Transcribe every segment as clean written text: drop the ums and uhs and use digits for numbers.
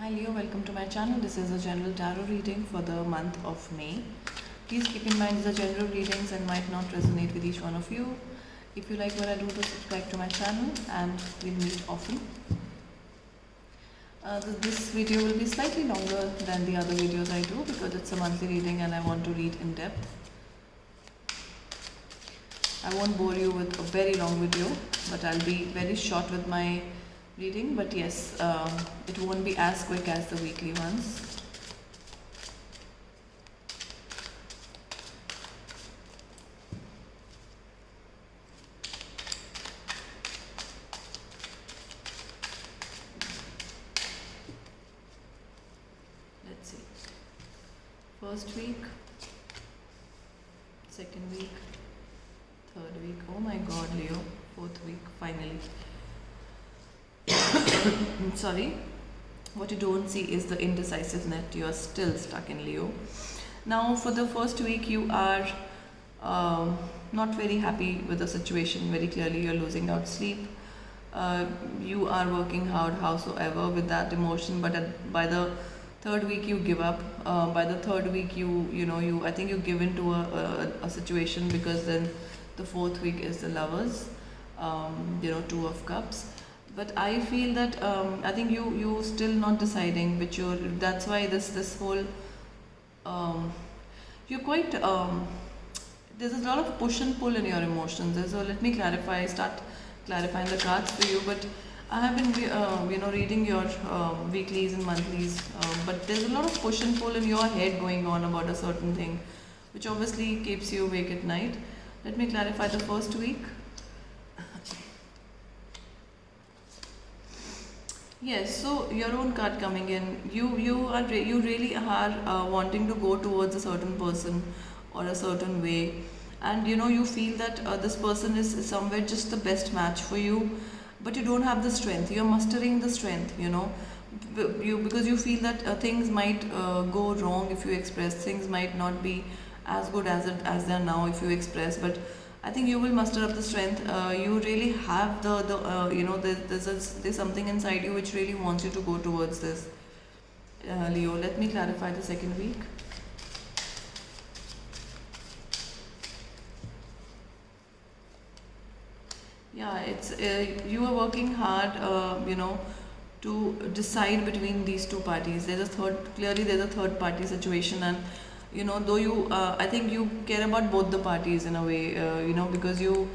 Hi Leo, welcome to my channel. This is a general tarot reading for the month of May. Please keep in mind these are general readings and might not resonate with each one of you. If you like what I do, to subscribe to my channel and we'll meet often. This video will be slightly longer than the other videos I do because it's a monthly reading and I want to read in depth. I won't bore you with a very long video, but I'll be very short with my reading. But yes, it won't be as quick as the weekly ones. Let's see. First week, second week, third week. Oh my god, Leo. Fourth week, finally. Sorry. What you don't see is the indecisiveness. You are still stuck in Leo. Now, for the first week, you are not very happy with the situation. Very clearly, you're losing out sleep. You are working hard, howsoever, with that emotion. But by the third week, you give up. By the third week, I think you give into a situation, because then the fourth week is the Lovers. Two of Cups. But I feel that I think you still not deciding, which that's why this whole you're quite there's a lot of push and pull in your emotions. So let me start clarifying the cards for you. But I have been reading your weeklies and monthlies, but there's a lot of push and pull in your head going on about a certain thing, which obviously keeps you awake at night. Let me clarify the first week. Yes, so your own card coming in, you really are wanting to go towards a certain person or a certain way, and you feel that this person is somewhere just the best match for you, but you don't have the strength. You're mustering the strength, because you feel that things might go wrong if you express. Things might not be as good as they are now if you express, but I think you will muster up the strength. You really have there's something inside you which really wants you to go towards this. Leo, let me clarify the second week. Yeah, it's you are working hard, to decide between these two parties. There's a third party situation, and though I think you care about both the parties in a way, because you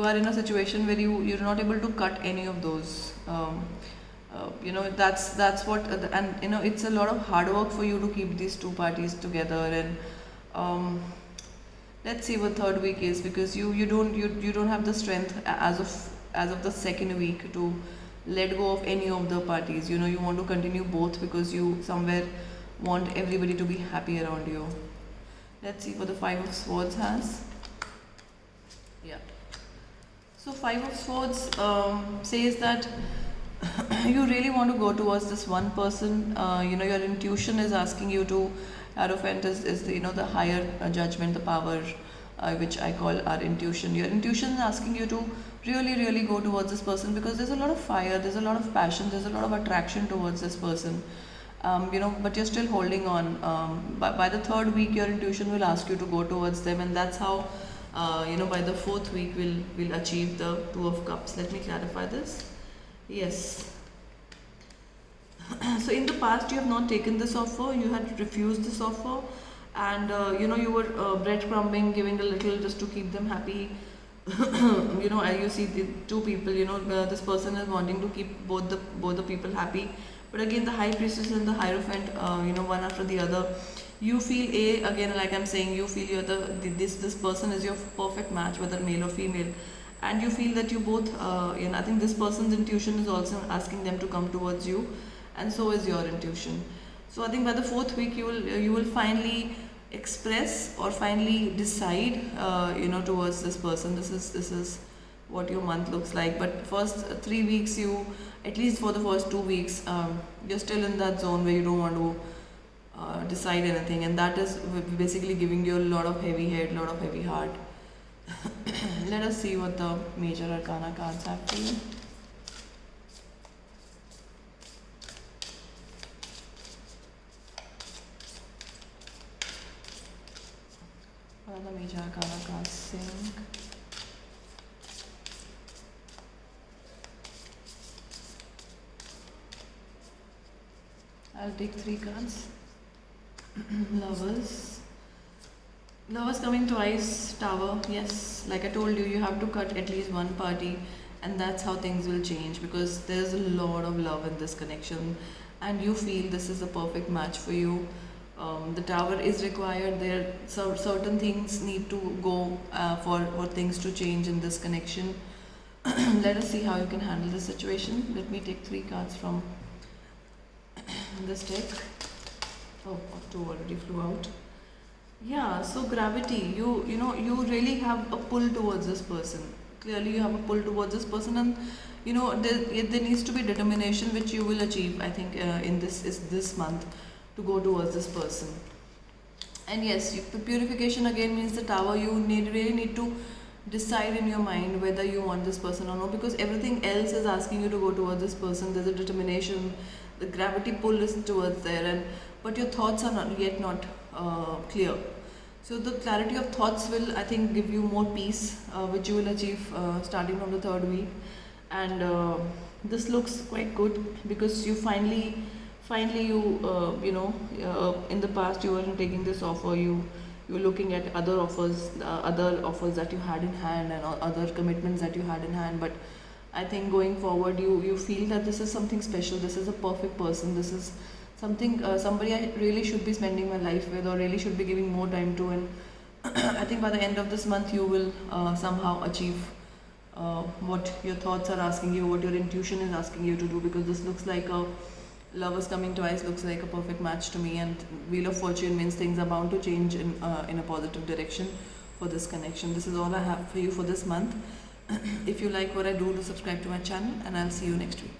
are in a situation where you're not able to cut any of those. That's what, and it's a lot of hard work for you to keep these two parties together. And let's see what third week is, because you don't have the strength as of the second week to let go of any of the parties. You want to continue both because you somewhere want everybody to be happy around you. Let's see what the Five of Swords has. Yeah. So Five of Swords says that you really want to go towards this one person. Your intuition is asking you to. Hierophant is the higher judgment, the power, which I call our intuition. Your intuition is asking you to really go towards this person, because there's a lot of fire, there's a lot of passion, there's a lot of attraction towards this person. But you're still holding on. By the third week, your intuition will ask you to go towards them, and that's how, by the fourth week, we'll achieve the Two of Cups. Let me clarify this. Yes. So in the past, you have not taken this offer. You had refused this offer, and you were breadcrumbing, giving a little just to keep them happy. You see the two people. This person is wanting to keep both the people happy. But again, the High Priestess and the Hierophant, one after the other, you feel again, like I'm saying, you feel you're this person is your perfect match, whether male or female, and you feel that you both, I think this person's intuition is also asking them to come towards you, and so is your intuition. So I think by the fourth week, you will finally express or finally decide, towards this person. This is what your month looks like. But first 3 weeks, at least for the first 2 weeks, you're still in that zone where you don't want to decide anything, and that is basically giving you a lot of heavy head, a lot of heavy heart. Let us see what the major arcana cards have for you. another major arcana card sync. I'll take 3 cards. Lovers. Lovers coming twice, Tower. Yes, like I told you, you have to cut at least one party, and that's how things will change, because there's a lot of love in this connection, and you feel this is a perfect match for you. The Tower is required. There, so certain things need to go for things to change in this connection. Let us see how you can handle this situation. Let me take 3 cards from this deck. Oh, 2 already flew out. Yeah, so gravity, you really have a pull towards this person. Clearly, you have a pull towards this person, and there needs to be determination which you will achieve. I think in this month to go towards this person. And yes, purification again means the Tower. You really need to decide in your mind whether you want this person or not, because everything else is asking you to go towards this person. There's a determination, the gravity pull is towards there, but your thoughts are not clear. So the clarity of thoughts will, I think, give you more peace, which you will achieve starting from the 3rd week. And this looks quite good, because you finally in the past you weren't taking this offer. You were looking at other offers that you had in hand, and other commitments that you had in hand. But I think going forward, you feel that this is something special. This is a perfect person. This is somebody I really should be spending my life with, or really should be giving more time to. And I think by the end of this month, you will somehow achieve what your thoughts are asking you, what your intuition is asking you to do, because this looks like a Lovers coming twice, looks like a perfect match to me. And Wheel of Fortune means things are bound to change in a positive direction for this connection. This is all I have for you for this month. If you like what I do, subscribe to my channel, and I'll see you next week.